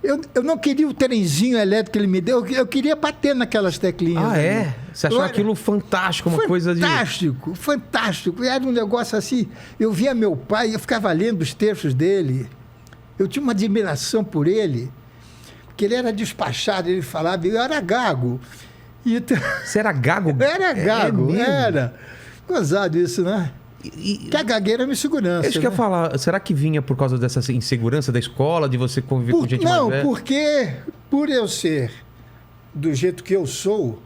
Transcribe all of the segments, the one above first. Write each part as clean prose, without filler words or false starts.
Eu não queria o trenzinho elétrico que ele me deu, eu queria bater naquelas teclinhas. Ah, é? Você achou aquilo fantástico, uma coisa de... Fantástico, fantástico. Era um negócio assim, eu via meu pai, eu ficava lendo os textos dele, eu tinha uma admiração por ele, porque ele era despachado, ele falava, eu era gago. Então, Você era gago? eu era gago, mesmo? era. Gozado isso, né? Que a gagueira é minha segurança. Isso que eu ia falar, será que vinha por causa dessa insegurança da escola, de você conviver com gente mais velha? Não, porque por eu ser do jeito que eu sou,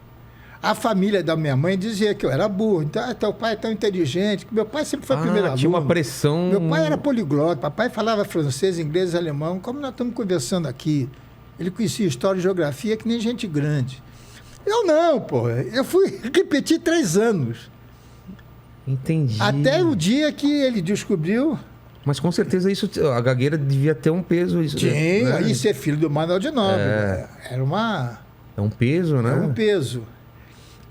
a família da minha mãe dizia que eu era burro. Então, teu pai é tão inteligente, que meu pai sempre foi primeiro aluno. Tinha uma pressão... Meu pai era poliglota, papai falava francês, inglês, alemão, como nós estamos conversando aqui. Ele conhecia história e geografia que nem gente grande. Eu não, pô. Eu fui repetir 3 anos. Entendi. Até o dia que ele descobriu... Mas com certeza isso, a gagueira devia ter um peso. Isso, Tinha, né? e ser filho do Manuel de Nobre. Né? Era uma... É um peso, né? Era um peso.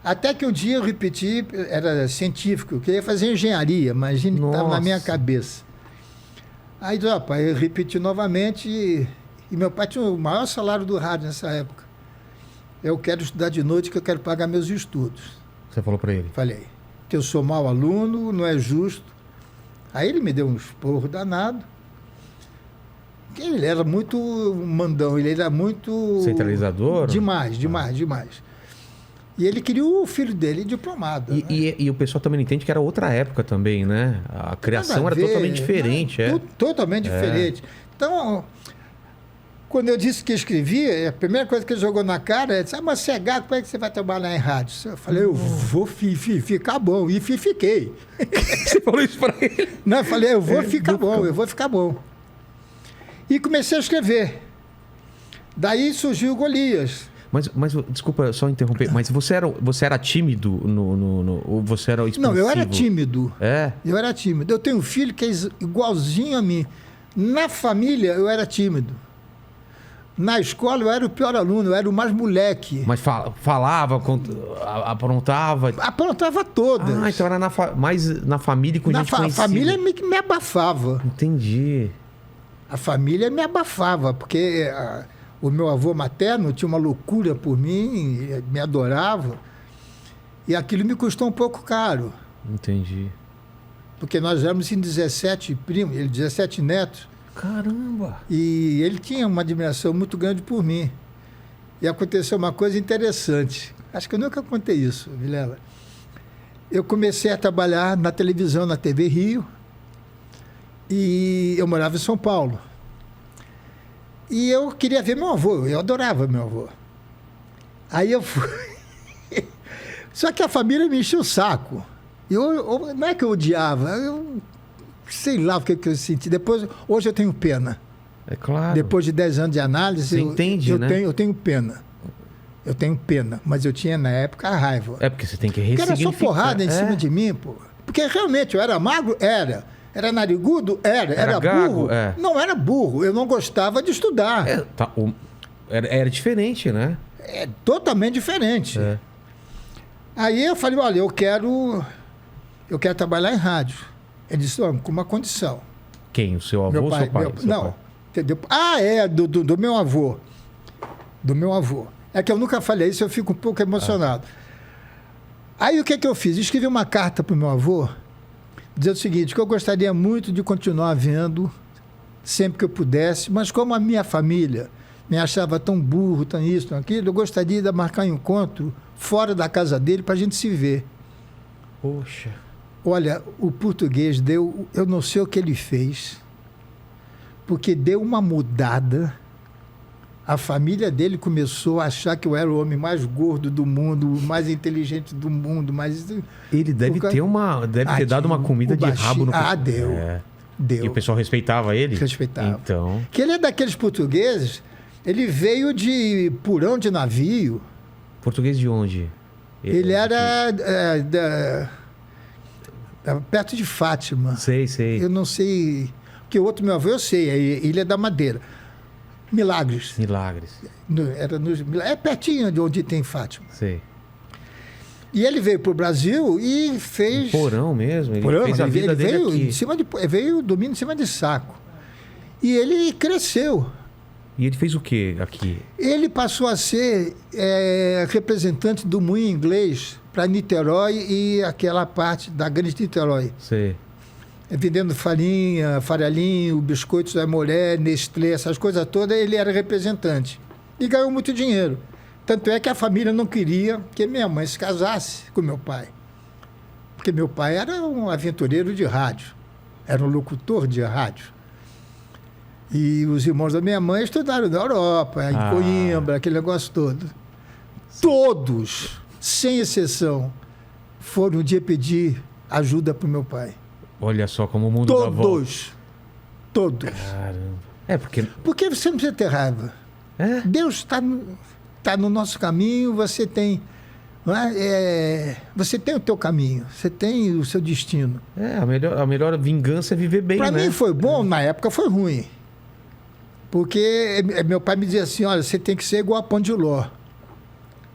Até que um dia eu repeti, era científico, eu queria fazer engenharia, imagine que estava na minha cabeça. Aí, rapaz, eu repeti novamente e meu pai tinha o maior salário do rádio nessa época. Eu quero estudar de noite, que eu quero pagar meus estudos. Você falou para ele? Falei, que eu sou mau aluno, não é justo. Aí ele me deu um esporro danado. Ele era muito mandão, ele era muito... Centralizador? Demais. E ele queria o filho dele diplomado. E o pessoal também não entende que era outra época também, né? A criação era totalmente diferente. Totalmente diferente. Então, quando eu disse que escrevia, a primeira coisa que ele jogou na cara é: mas você é gato, como é que você vai trabalhar em rádio? Eu falei, eu vou ficar bom. E fiquei. Você falou isso para ele? Não, eu falei, eu vou ficar bom. E comecei a escrever. Daí surgiu o Golias. Mas desculpa só interromper, mas você era tímido ou você era expansivo? Não, eu era tímido. É? Eu era tímido. Eu tenho um filho que é igualzinho a mim. Na família, eu era tímido. Na escola, eu era o pior aluno, eu era o mais moleque. Mas falava, aprontava? Aprontava todas. Ah, então era mais na família e com gente conhecida. A família me abafava. Entendi. A família me abafava, porque... o meu avô materno tinha uma loucura por mim, me adorava, e aquilo me custou um pouco caro. Entendi. Porque nós éramos em 17 primos, 17 netos. Caramba! E ele tinha uma admiração muito grande por mim. E aconteceu uma coisa interessante. Acho que eu nunca contei isso, Vilela. Eu comecei a trabalhar na televisão, na TV Rio, e eu morava em São Paulo. E eu queria ver meu avô, eu adorava meu avô. Aí eu fui. Só que a família me encheu o saco. Não é que eu odiava, eu sei lá o que eu senti. Hoje eu tenho pena. É claro. Depois de 10 anos de análise, você entende, né? Eu tenho pena. Eu tenho pena, mas eu tinha na época a raiva. É porque você tem que ressignificar. Porque era só porrada em cima de mim, pô. Porque realmente eu era magro? Era. Era narigudo? Era gago, burro? Não era burro, eu não gostava de estudar. Era diferente, né? É totalmente diferente. É. Aí eu falei, olha, eu quero trabalhar em rádio. Ele disse, com uma condição. Quem? O seu avô ou seu pai? Não, entendeu? Do meu avô. Do meu avô. É que eu nunca falei isso, eu fico um pouco emocionado. Aí o que eu fiz? Escrevi uma carta para o meu avô, dizendo o seguinte, que eu gostaria muito de continuar vendo sempre que eu pudesse, mas como a minha família me achava tão burro, tão isso, tão aquilo, eu gostaria de marcar um encontro fora da casa dele para a gente se ver. Poxa. Olha, o português deu, eu não sei o que ele fez, porque deu uma mudada. A família dele começou a achar que eu era o homem mais gordo do mundo, o mais inteligente do mundo, Ele deve ter dado uma comida de rabo no pessoal. Deu. Deu. E o pessoal respeitava ele? Respeitava. Então... Que ele é daqueles portugueses, ele veio de porão de navio. Português de onde? Ele era perto de Fátima. Sei. Eu não sei... Porque o outro meu avô eu sei, é Ilha da Madeira. Milagres. É pertinho de onde tem Fátima. Sei. E ele veio para o Brasil e fez... Porão mesmo? Ele fez a vida dele aqui. Veio dormindo em cima de saco. E ele cresceu. E ele fez o quê aqui? Ele passou a ser representante do Moinho Inglês para Niterói e aquela parte da Grande Niterói. Sei. Vendendo farinha, farelinho, biscoitos da mulher, Nestlé, essas coisas todas, ele era representante. E ganhou muito dinheiro. Tanto é que a família não queria que minha mãe se casasse com meu pai. Porque meu pai era um aventureiro de rádio, era um locutor de rádio. E os irmãos da minha mãe estudaram na Europa, em Coimbra, aquele negócio todo. Todos, sem exceção, foram um dia pedir ajuda para o meu pai. Olha só como o mundo dá volta. Todos. Caramba. Porque você não precisa ter raiva. Deus está no nosso caminho, você tem... você tem o teu caminho, você tem o seu destino. A melhor vingança é viver bem, né? Para mim foi bom, na época foi ruim. Porque meu pai me dizia assim, olha, você tem que ser igual a Pão de Ló.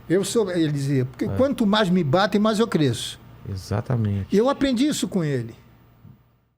Ele dizia, porque quanto mais me batem, mais eu cresço. Exatamente. E eu aprendi isso com ele.